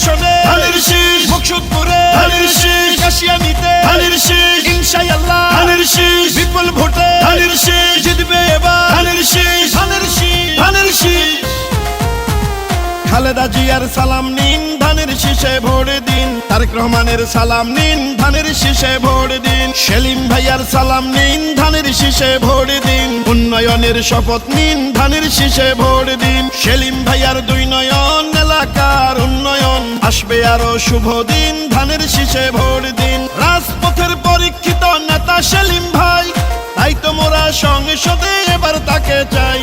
আসনে ধানের শীষ, মুকসুদপুরে ধানের শীষ, কাশিয়ানীতে ধানের শীষ, ইনশাআল্লাহ ধানের শীষ, বিপুল ভোটে ধানের শীষ, জিতবে এবার ধানের শীষ, ধানের শীষ, ধানের শীষ। খালেদা জিয়ার সালাম নিন, ধানের শীষে ভোট দিন। তারেক রহমানের সালাম নিন, ধানের শীষে ভোট দিন। সেলিম ভাইয়ার সালাম নিন, ধানের শীষে ভোট দিন। উন্নয়নের শপথ নিন, ধানের শীষে ভোট দিন। সেলিম ভাইয়ার দুই নয়ন, এলাকার উন্নয়ন, আসবে আরো শুভ দিন, ধানের শীষে ভোট দিন। রাজপথের পরীক্ষিত নেতা সেলিম ভাই, তাই তো মোরা সংসদে এবার তাকে চাই।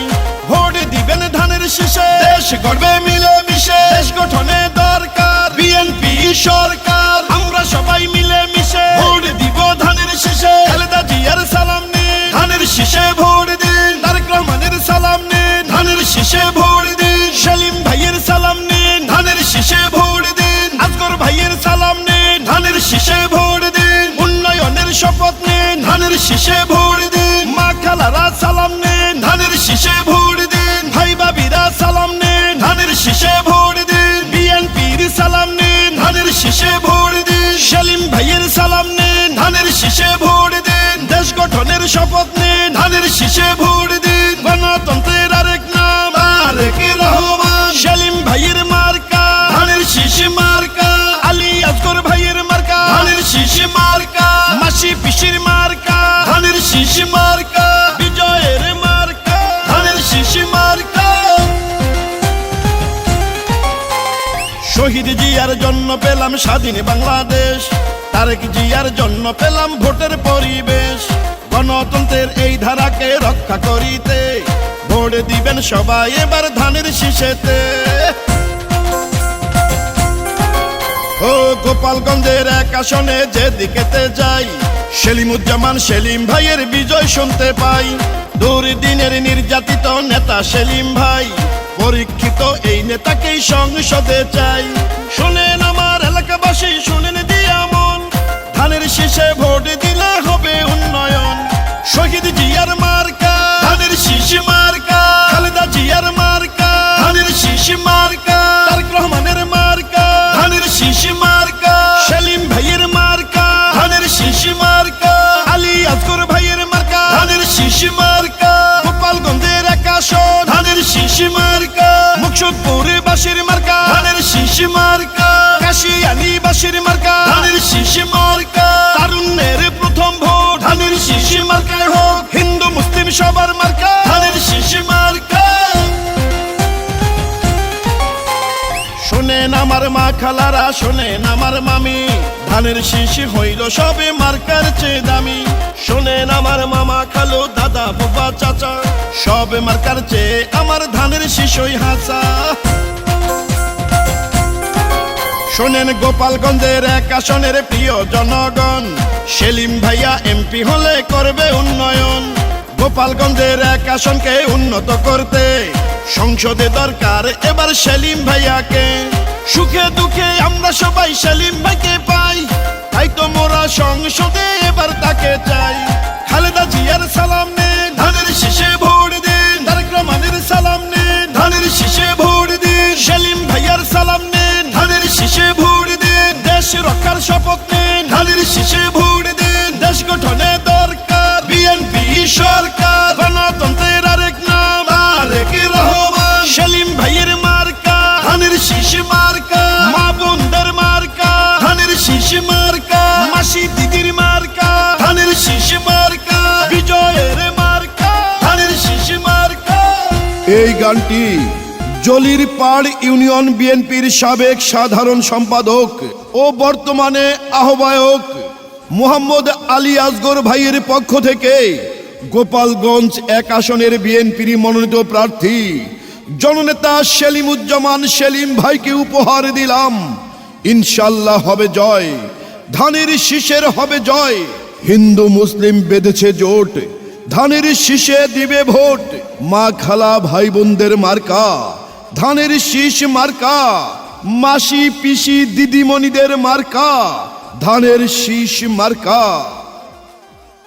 ভোট দিবেন ধানের শীষে, দেশ গড়বে মিলেমিশে, দেশ গঠনে দরকার বিএনপি সরকার। আমরা সবাই মিলে মিশে ভোট দিব ধানের শীষে। খালেদা জিয়ার সালাম নিন, ধানের শীষে ভোট দিন। তারেক রহমানের সালাম নিন, ধানের শীষে ভোট দিন। সেলিম ভাইয়ের সালাম নিন, ধানের শীষে ভোট দিন। আসগর ভাইয়ের সালাম নিন, ধানের শীষে ভোট দিন। উন্নয়নের শপথ নিন, ধানের শীষে ভোট দিন। মা খালারা সালাম নিন, ধানের শীষে ভোট দিন। ভাই বাবিরা সালাম নিন, ধানের শীষে ভোট দিন। বিএনপির সালাম নিন, ধানের শীষে ভোট দিন। সেলিম ভাইয়ের সালাম নিন, ধানের শীষে ভোট দিন। দেশ গঠনের শপথ নিন, ধানের শীষে ভোট দিন। গণতন্ত্রের আরেক নাম তারেক রহমান। সেলিম ভাইয়ের মার্কা ধানের শীষ মার্কা। আলী আসগর ভাইয়ের মার্কা ধানের শীষ মার্কা। মাসি পিসির মার্কা ধানের শীষ মার্কা। বিজয়ের মার্কা ধানের শীষ মার্কা। শহীদ জিয়ার জন্য পেলাম স্বাধীন বাংলাদেশ, তারেক জিয়ার জন্য পেলাম ভোটের পরিবেশ। গণতন্ত্রের এই ধারাকে রক্ষা করিতে ভোট দিবেন সবাই এবার ধানের শীষেতে। ও গোপালগঞ্জের এক আসনে যেদিকেতে যাই, সেলিমুজ্জামান সেলিম ভাইয়ের বিজয় শুনতে পাই। দুর্দিনের নির্যাতিত নেতা সেলিম ভাই, পরীক্ষিত এই নেতাকেই সংসদে চাই। শোনেন আমার এলাকাবাসী, শোনেন দিয়া মন, ধানের শীষে ভোট দিলে হবে উন্নয়ন। শহীদ জিয়ার মার্কা ধানের শীষ মার্কা। খালেদা জিয়ার মার্কা ধানের শীষ মার্কা। তারেক রহমানের মার্কা ধানের শীষ মার্কা। সেলিম ভাইয়ের মার্কা ধানের শীষ মার্কা। আলী আসগর ভাইয়ের মার্কা ধানের শীষ মার্কা। গোপালগঞ্জের এক আসন ধানের শীষ মার্কা। মুকসুদপুর বাসীর মার্কা ধানের শীষ মার্কা। কাশিয়ানী বাসীর মার্কা ধানের শীষ মার্কা। তারুণ্যের প্রথম ভোট ধানের শীষ মার্কায় হোক, হিন্দু মুসলিম সবার মার্কা ধানের শীষ মার্কা। শোনেন আমার মা খালারা, শোনেন আমার মামি, ধানের শীষ হইল সবে মার্কার চেয়ে দামি। শোনেন আমার মামা খালু দাদা বাবা চাচা, সব মার্কার চেয়ে আমার ধানের শীষই হাসা। শোনেন গোপালগঞ্জের এক আসনের প্রিয় জনগণ, সেলিম ভাইয়া এমপি হলে করবে উন্নয়ন। গোপালগঞ্জের এক আসনকে উন্নত করতে সংসদে দরকার এবার সেলিম ভাইয়াকে। সুখে দুঃখে আমরা সবাই সেলিম ভাইকে পাই, তাই তো মোরা সংসদে এবার তাকে চাই। খালেদা জিয়ার সালাম নিন, ধানের শীষে ভোট দিন। তারেক রহমানের সালাম নিন, ধানের শীষে ভোট দিন। সেলিম ভাইয়ার সালাম নিন, ধানের শীষে ভোট দিন। দেশ রক্ষার শপথ নিন, ধানের শীষে ভোট দিন। দেশ গঠনে দরকার বিএনপি সরকার। গণতন্ত্রের আরেক নাম তারেক রহমান। সেলিম ভাইয়ের মার্কা ধানের শীষ মার্কা। মা বোনদের মার্কা ধানের শীষ মার্কা। মাসি দিদির মার্কা ধানের শীষ মার্কা। বিজয়ের মার্কা ধানের শীষ মার্কা। এই গানটি জলির পাড় ইউনিয়ন বিএনপির সাবেক সাধারণ সম্পাদক ও বর্তমানে আহ্বায়ক মোহাম্মদ আলী আসগর ভাইয়ের পক্ষ থেকে গোপালগঞ্জ এক আসনের বিএনপির মনোনীত প্রার্থী জননেতা সেলিমুজ্জামান সেলিম ভাইকে উপহার দিলাম। ইনশাল্লাহ হবে জয়, ধানের শীষের হবে জয়। হিন্দু মুসলিম বেঁধেছে জোট, ধানের শীষে দিবে ভোট। মা খালা ভাই বোনদের মার্কা ধানের শীষ মার্কা। মাসি পিসি দিদিমণিদের মার্কা ধানের শীষ মার্কা।